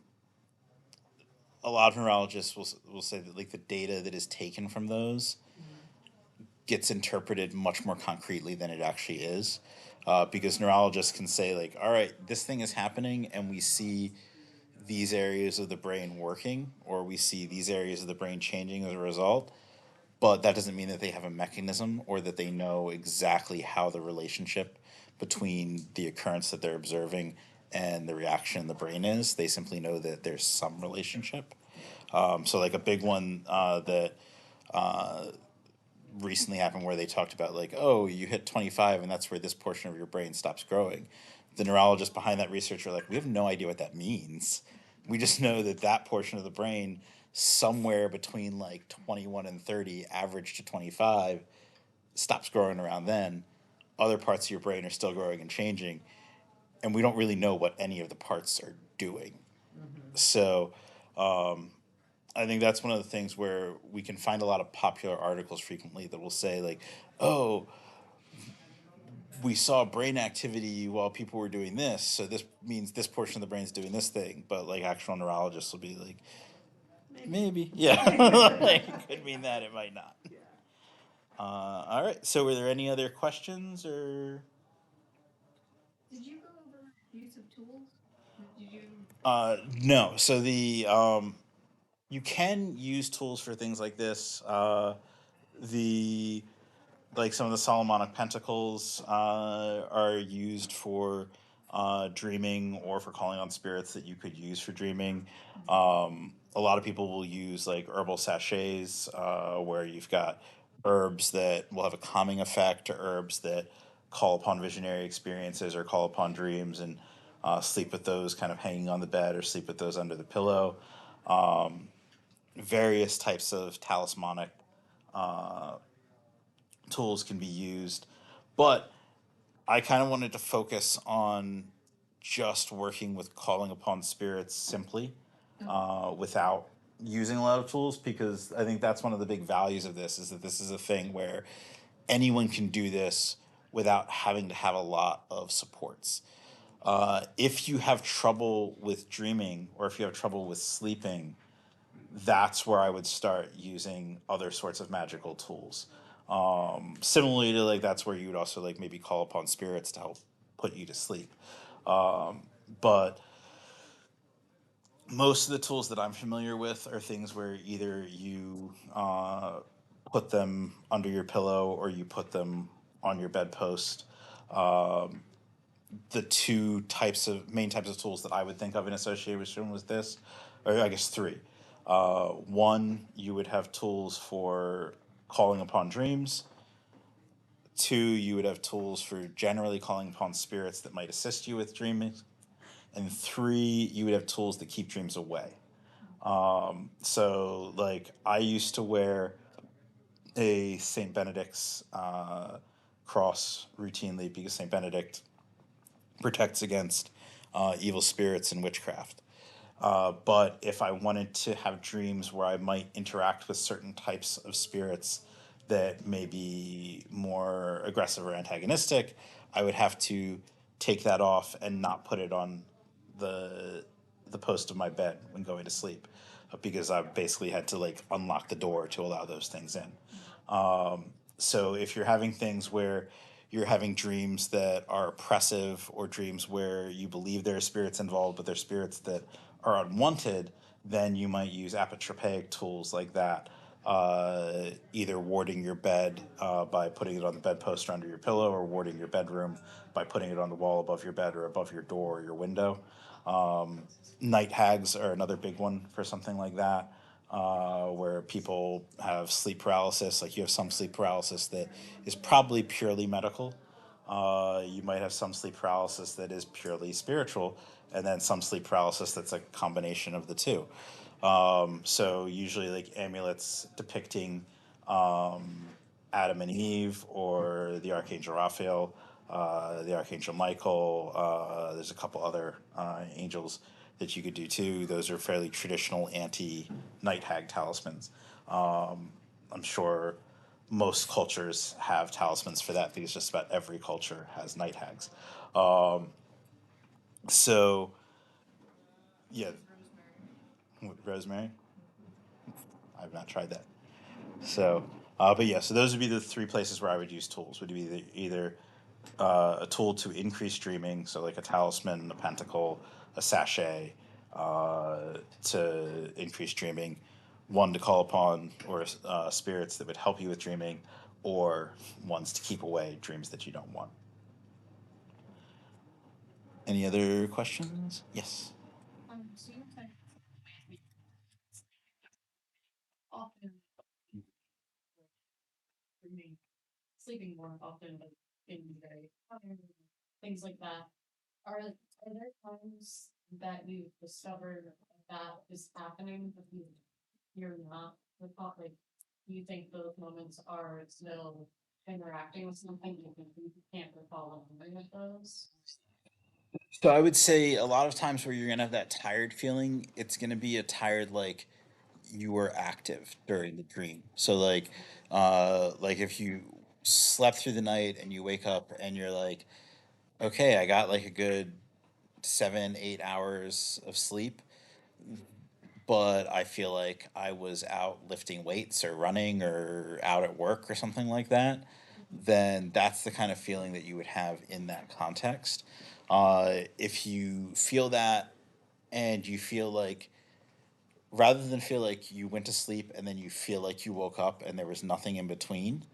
Speaker 1: a lot of neurologists will say that like the data that is taken from those
Speaker 2: Mm.
Speaker 1: gets interpreted much more concretely than it actually is. Because neurologists can say like, all right, this thing is happening, and we see these areas of the brain working, or we see these areas of the brain changing as a result. But that doesn't mean that they have a mechanism or that they know exactly how the relationship between the occurrence that they're observing and the reaction in the brain is. They simply know that there's some relationship. So, like a big one that recently happened where they talked about, like, oh, you hit 25 and that's where this portion of your brain stops growing. The neurologists behind that research are like, we have no idea what that means. We just know that that portion of the brain, somewhere between like 21 and 30, average to 25, stops growing around then. Other parts of your brain are still growing and changing, and we don't really know what any of the parts are doing.
Speaker 2: Mm-hmm.
Speaker 1: So I think that's one of the things where we can find a lot of popular articles frequently that will say like, "Oh, we saw brain activity while people were doing this, so this means this portion of the brain is doing this thing." But like actual neurologists will be like,
Speaker 2: Maybe.
Speaker 1: "Maybe, yeah, like, it could mean that, it might not."
Speaker 2: Yeah.
Speaker 1: All right. So, were there any other questions or?
Speaker 2: Did you go over use of tools? Did you?
Speaker 1: No. So the you can use tools for things like this. The Like some of the Solomonic Pentacles are used for dreaming or for calling on spirits that you could use for dreaming. A lot of people will use like herbal sachets where you've got herbs that will have a calming effect, or herbs that call upon visionary experiences or call upon dreams, and sleep with those kind of hanging on the bed or sleep with those under the pillow. Various types of talismanic tools can be used, but I kind of wanted to focus on just working with calling upon spirits simply, without using a lot of tools, because I think that's one of the big values of this, is that this is a thing where anyone can do this without having to have a lot of supports. If you have trouble with dreaming, or if you have trouble with sleeping, that's where I would start using other sorts of magical tools. Similarly to like that's where you would also like maybe call upon spirits to help put you to sleep. But most of the tools that I'm familiar with are things where either you put them under your pillow or you put them on your bedpost. The two types of main types of tools that I would think of in association with this, or I guess three. One, you would have tools for calling upon dreams. Two, you would have tools for generally calling upon spirits that might assist you with dreaming. And three, you would have tools that keep dreams away. So, like, I used to wear a St. Benedict's cross routinely because St. Benedict protects against evil spirits and witchcraft. But if I wanted to have dreams where I might interact with certain types of spirits that may be more aggressive or antagonistic, I would have to take that off and not put it on the the post of my bed when going to sleep, because I basically had to like unlock the door to allow those things in. So if you're having things where you're having dreams that are oppressive, or dreams where you believe there are spirits involved, but they're spirits that are unwanted, then you might use apotropaic tools like that. Either warding your bed by putting it on the bedpost or under your pillow, or warding your bedroom by putting it on the wall above your bed or above your door or your window. Night hags are another big one for something like that, where people have sleep paralysis. Like you have some sleep paralysis that is probably purely medical. You might have some sleep paralysis that is purely spiritual, and then some sleep paralysis that's a combination of the two. So usually, like amulets depicting Adam and Eve or the Archangel Raphael the Archangel Michael. There's a couple other angels that you could do too. Those are fairly traditional anti night hag talismans. I'm sure most cultures have talismans for that because just about every culture has night hags. So yeah, rosemary. I've not tried that. So, but yeah, so those would be the three places where I would use tools. Would be either a tool to increase dreaming, so like a talisman, a pentacle, a sachet, to increase dreaming. One to call upon, or spirits that would help you with dreaming, or ones to keep away dreams that you don't want. Any other questions? Yes. So I would say a lot of times where you're gonna have that tired feeling, it's gonna be a tired like you were active during the dream. So like if you slept through the night and you wake up and you're like, okay, I got like a good 7, 8 hours of sleep, but I feel like I was out lifting weights or running or out at work or something like that, then that's the kind of feeling that you would have in that context. If you feel that and you feel like, rather than feel like you went to sleep and then you feel like you woke up and there was nothing in between,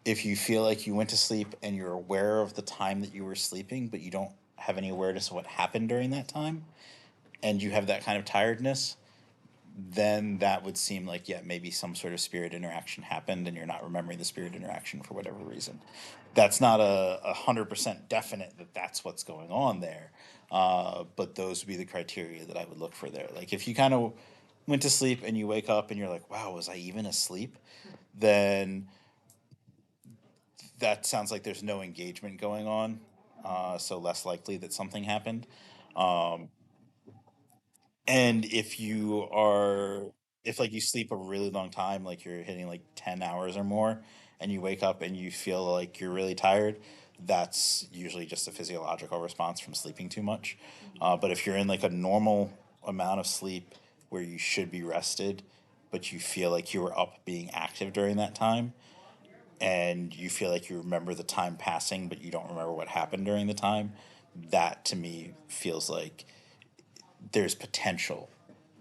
Speaker 1: if you feel like you went to sleep and you're aware of the time that you were sleeping, but you don't have any awareness of what happened during that time, and you have that kind of tiredness, then that would seem like, yeah, maybe some sort of spirit interaction happened and you're not remembering the spirit interaction for whatever reason. That's not a 100% definite that that's what's going on there, but those would be the criteria that I would look for there. Like if you kind of went to sleep and you wake up and you're like, wow, was I even asleep, then that sounds like there's no engagement going on, so less likely that something happened. um, And if you are, if like you sleep a really long time, like you're hitting like 10 hours or more, and you wake up and you feel like you're really tired, that's usually just a physiological response from sleeping too much. But if you're in like a normal amount of sleep where you should be rested, but you feel like you were up being active during that time, and you feel like you remember the time passing, but you don't remember what happened during the time, that to me feels like there's potential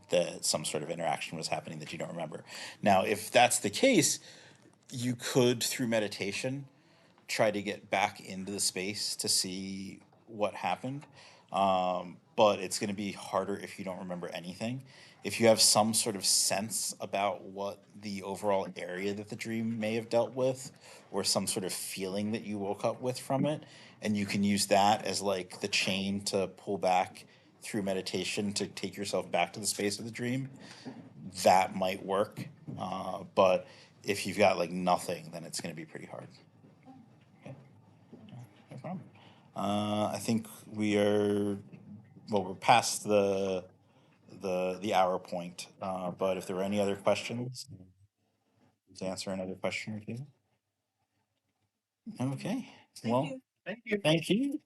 Speaker 1: that some sort of interaction was happening that you don't remember. Now, if that's the case, you could, through meditation, try to get back into the space to see what happened. But it's going to be harder if you don't remember anything. If you have some sort of sense about what the overall area that the dream may have dealt with, or some sort of feeling that you woke up with from it, and you can use that as like the chain to pull back through meditation to take yourself back to the space of the dream, that might work. But if you've got like nothing, then it's going to be pretty hard. Okay, no problem. I think we are, well, we're past the hour point. But if there were any other questions, to answer another question or two. Okay. Well, thank you. Thank you.